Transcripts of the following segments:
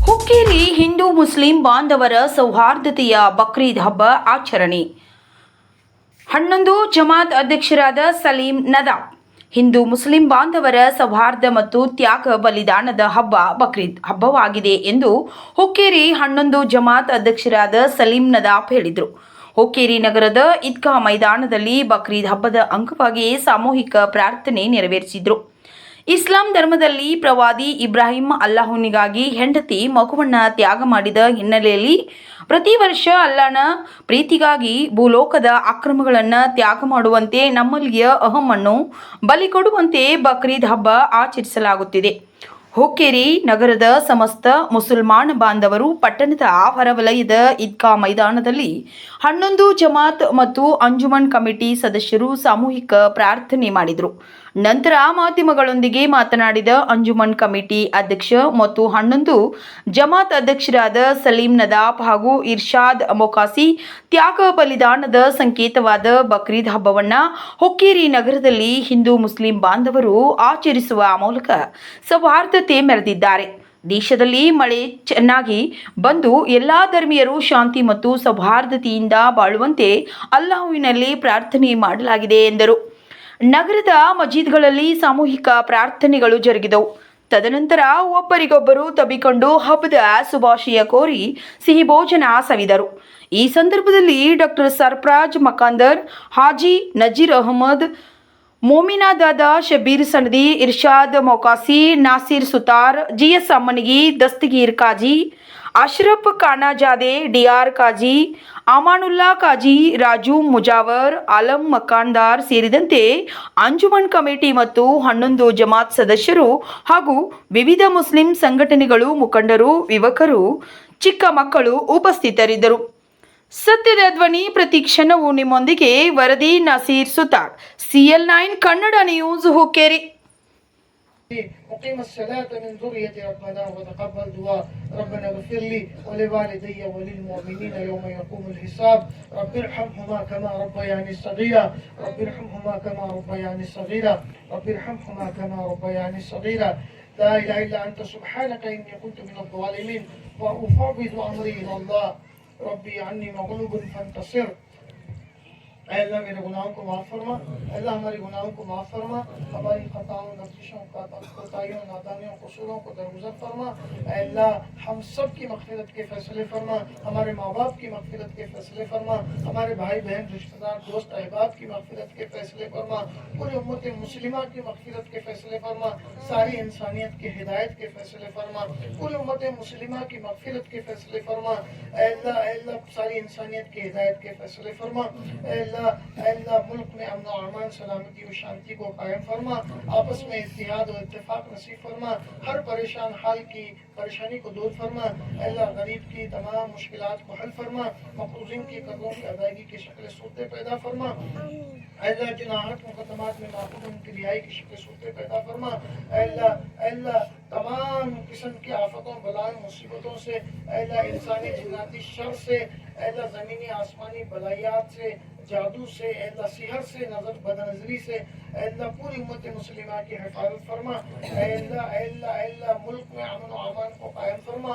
Hukkeri Hindu Muslim ಬಾಂಧವರ ಸೌಹಾರ್ದತೆಯ ಬಕ್ರೀದ್ ಹಬ್ಬ ಆಚರಣೆ. 11 ಜಮಾತ್ ಅಧ್ಯಕ್ಷರಾದ ಸಲೀಂ ನದಾಫ್. ಹಿಂದೂ ಮುಸ್ಲಿಂ ಬಾಂಧವರ ಸೌಹಾರ್ದ ಮತ್ತು ತ್ಯಾಗ ಬಲಿದಾನದ ಹಬ್ಬ ಬಕ್ರೀದ್ ಹಬ್ಬವಾಗಿದೆ ಎಂದು ಹುಕ್ಕೇರಿ 11 ಜಮಾತ್ ಅಧ್ಯಕ್ಷರಾದ ಸಲೀಂ ನದಾಫ್ ಹೇಳಿದರು. ಹುಕ್ಕೇರಿ ನಗರದ ಈದ್ಗಾ ಮೈದಾನದಲ್ಲಿ ಬಕ್ರೀದ್ ಹಬ್ಬದ ಅಂಗವಾಗಿ ಸಾಮೂಹಿಕ ಪ್ರಾರ್ಥನೆ ನೆರವೇರಿಸಿದರು. ಇಸ್ಲಾಂ ಧರ್ಮದಲ್ಲಿ ಪ್ರವಾದಿ ಇಬ್ರಾಹಿಂ ಅಲ್ಲಾಹುನಿಗಾಗಿ ಹೆಂಡತಿ ಮಗುವನ್ನ ತ್ಯಾಗ ಮಾಡಿದ ಹಿನ್ನೆಲೆಯಲ್ಲಿ ಪ್ರತಿ ವರ್ಷ ಅಲ್ಲಾಹನ ಪ್ರೀತಿಗಾಗಿ ಭೂಲೋಕದ ಅಕ್ರಮಗಳನ್ನು ತ್ಯಾಗ ಮಾಡುವಂತೆ ನಮ್ಮಲ್ಲಿಯ ಅಹಮ್ಮನ್ನು ಬಲಿ ಕೊಡುವಂತೆ ಬಕ್ರೀದ್ ಹಬ್ಬ ಆಚರಿಸಲಾಗುತ್ತಿದೆ. ಹುಕ್ಕೇರಿ ನಗರದ ಸಮಸ್ತ ಮುಸಲ್ಮಾನ ಬಾಂಧವರು ಪಟ್ಟಣದ ಹೊರವಲಯದ ಈದ್ಗಾ ಮೈದಾನದಲ್ಲಿ 11 ಜಮಾತ್ ಮತ್ತು ಅಂಜುಮನ್ ಕಮಿಟಿ ಸದಸ್ಯರು ಸಾಮೂಹಿಕ ಪ್ರಾರ್ಥನೆ ಮಾಡಿದರು. ನಂತರ ಮಾಧ್ಯಮಗಳೊಂದಿಗೆ ಮಾತನಾಡಿದ ಅಂಜುಮನ್ ಕಮಿಟಿ ಅಧ್ಯಕ್ಷ ಮತ್ತು 11 ಜಮಾತ್ ಅಧ್ಯಕ್ಷರಾದ ಸಲೀಂ ನದಾಫ್ ಹಾಗೂ ಇರ್ಷಾದ್ ಮೊಕಾಸಿ, ತ್ಯಾಗ ಬಲಿದಾನದ ಸಂಕೇತವಾದ ಬಕ್ರೀದ್ ಹಬ್ಬವನ್ನು ಹುಕ್ಕೇರಿ ನಗರದಲ್ಲಿ ಹಿಂದೂ ಮುಸ್ಲಿಂ ಬಾಂಧವರು ಆಚರಿಸುವ ಮೂಲಕ ಸೌಹಾರ್ದತೆ ಮೆರೆದಿದ್ದಾರೆ. ದೇಶದಲ್ಲಿ ಮಳೆ ಚೆನ್ನಾಗಿ ಬಂದು ಎಲ್ಲಾ ಧರ್ಮೀಯರು ಶಾಂತಿ ಮತ್ತು ಸೌಹಾರ್ದತೆಯಿಂದ ಬಾಳುವಂತೆ ಅಲ್ಲಾಹುವಿನಲ್ಲಿ ಪ್ರಾರ್ಥನೆ ಮಾಡಲಾಗಿದೆ ಎಂದರು. ನಗರದ ಮಜೀದ್ಗಳಲ್ಲಿ ಸಾಮೂಹಿಕ ಪ್ರಾರ್ಥನೆಗಳು ಜರುಗಿದವು. ತದನಂತರ ಒಬ್ಬರಿಗೊಬ್ಬರು ತಬ್ಬಿಕೊಂಡು ಹಬ್ಬದ ಶುಭಾಶಯ ಕೋರಿ ಸಿಹಿ ಭೋಜನ ಸವಿದರು. ಈ ಸಂದರ್ಭದಲ್ಲಿ ಡಾಕ್ಟರ್ ಸರ್ಫರಾಜ್ ಮಕಾಂದರ್, ಹಾಜಿ ನಜೀರ್ ಅಹಮದ್, ಮೋಮಿನಾ ದಾದಾ, ಶಬೀರ್ ಸನದಿ, ಇರ್ಷಾದ್ ಮೊಕಾಸಿ, ನಾಸಿರ್ ಸುತಾರ್, ಜಿಎಸ್ ಅಮ್ಮನಿಗಿ, ದಸ್ತಗೀರ್ ಕಾಜಿ, ಅಶ್ರಫ್ ಖಾನಾಜಾದೆ, ಡಿಆರ್ ಕಾಜಿ, ಅಮಾನುಲ್ಲಾ ಕಾಜಿ, ರಾಜು ಮುಜಾವರ್, ಆಲಂ ಮಕಾಂದಾರ್ ಸೇರಿದಂತೆ ಅಂಜುಮನ್ ಕಮಿಟಿ ಮತ್ತು 11 ಜಮಾತ್ ಸದಸ್ಯರು ಹಾಗೂ ವಿವಿಧ ಮುಸ್ಲಿಂ ಸಂಘಟನೆಗಳು ಮುಖಂಡರು, ಯುವಕರು, ಚಿಕ್ಕ ಮಕ್ಕಳು ಉಪಸ್ಥಿತರಿದ್ದರು. ಸತ್ಯದ ಧ್ವನಿ ಪ್ರತಿ ಕ್ಷಣವೂ ನಿಮ್ಮೊಂದಿಗೆ. ವರದಿ ನಾಸೀರ್ ಸುತಾರ್, CL9 ಕನ್ನಡ ನ್ಯೂಸ್, ಹುಕ್ಕೇರಿ. أقيم الصلاة من ذرية ربنا وتقبل دعاء ربنا اغفر لي ولوالدي وللمؤمنين يوم يقوم الحساب رب ارحمهما كما ربياني صغيرا رب ارحمهما كما ربياني صغيرا رب ارحمهما كما ربياني صغيرا لا إله إلا أنت سبحانك إني كنت من الظالمين وأفوض أمري إلى الله ربي عني مغلوب فانتصر. अल्लाह मेरे गुनाहों को माफ़ फरमा, अल्लाह हमारे गुनाहों को माफ़ फरमा, हमारी खताओं, लफ्ज़ों, कोताहियों, नादानियों, कसूरों को दरगुज़र फरमा। अल्लाह हम सब की मग़फ़िरत के फ़ैसले फरमा, हमारे माँ बाप की मग़फ़िरत के फ़ैसले फरमा, हमारे भाई बहन, रिश्तेदार, दोस्त, अहबाब की मग़फ़िरत के फ़ैसले फरमा, पूरी उम्मत मुस्लिमा की मग़फ़िरत के फ़ैसले फरमा, सारी इंसानियत की हिदायत के फ़ैसले फरमा, पूरी उम्मत मुस्लिमा की मग़फ़िरत के फ़ैसले फरमा। अल्लाह अल्लाह सारी इंसानियत की हिदायत के फ़ैसले फरमा। अल्लाह मुल्क में अमन और अमान, सलामती और शांति को कायम फरमा, आपस में इत्तेहाद और इत्तेफाक नसीब फरमा, हर परेशान हाल की परेशानी को दूर फरमा। अल्लाह गरीब की तमाम मुश्किलात को हल फरमा, मक़रूज़ीन की कर्ज़ों की अदायगी की शक्ल सूरतें पैदा फरमा। अल्लाह जिन आहत मुक़द्दमात में माक़ूद उनकी रिहाई की शक्ल सूरतें पैदा फरमा। अल्लाह तमाम किस्म की आफतों, बलाओं, मुसीबतों से, अल्लाह इंसानी जिन्नाती शर से, अल्लाह ज़मीनी आसमानी बलायात से, जादू से, अल्लाह सिहर से, नजर बदनजरी से, अल्लाह पूरी उम्मत मुस्लिमा की हिफाजत फरमा। अल्लाह अल्लाह अल्लाह मुल्क में अमन और अमान को कायम फरमा,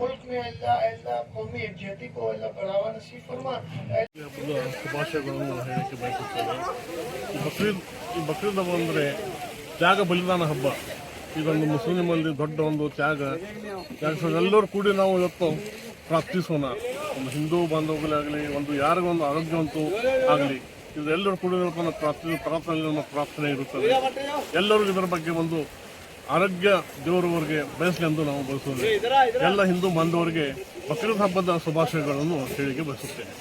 मुल्क में अल्लाह अल्लाह कौमी एकजुहती को अल्लाह बढ़ावा नसीब फरमा। ಶುಭಾಶಯಗಳನ್ನು ಹೇಳಕ್ಕೆ ಬಯಸುತ್ತೇನೆ. ಬಕ್ರೀದ್ ಹಬ್ಬ ಅಂದರೆ ತ್ಯಾಗ ಬಲಿದಾನ ಹಬ್ಬ. ಇದೊಂದು ಮುಸ್ಲಿಮಲ್ಲಿ ದೊಡ್ಡ ಒಂದು ತ್ಯಾಗ. ಎಲ್ಲರೂ ಕೂಡಿ ನಾವು ಇವತ್ತು ಪ್ರಾರ್ಥಿಸೋಣ. ಒಂದು ಹಿಂದೂ ಬಾಂಧವಗಳಾಗಲಿ, ಒಂದು ಯಾರಿಗೊಂದು ಆರೋಗ್ಯವಂತೂ ಆಗಲಿ, ಇದೆಲ್ಲರೂ ಕೂಡ ಪ್ರಾರ್ಥನೆ ಪ್ರಾರ್ಥನೆ ಇರುತ್ತದೆ. ಎಲ್ಲರಿಗೂ ಇದರ ಬಗ್ಗೆ ಒಂದು ಆರೋಗ್ಯ ದೇವರವರಿಗೆ ಬಯಸಲಿ ಎಂದು ನಾವು ಬಯಸೋಣ. ಎಲ್ಲ ಹಿಂದೂ ಬಾಂಧವರಿಗೆ ಬಕ್ರೀದ್ ಹಬ್ಬದ ಶುಭಾಶಯಗಳನ್ನು ಹೇಳಿಕೆ ಬಯಸುತ್ತೇನೆ.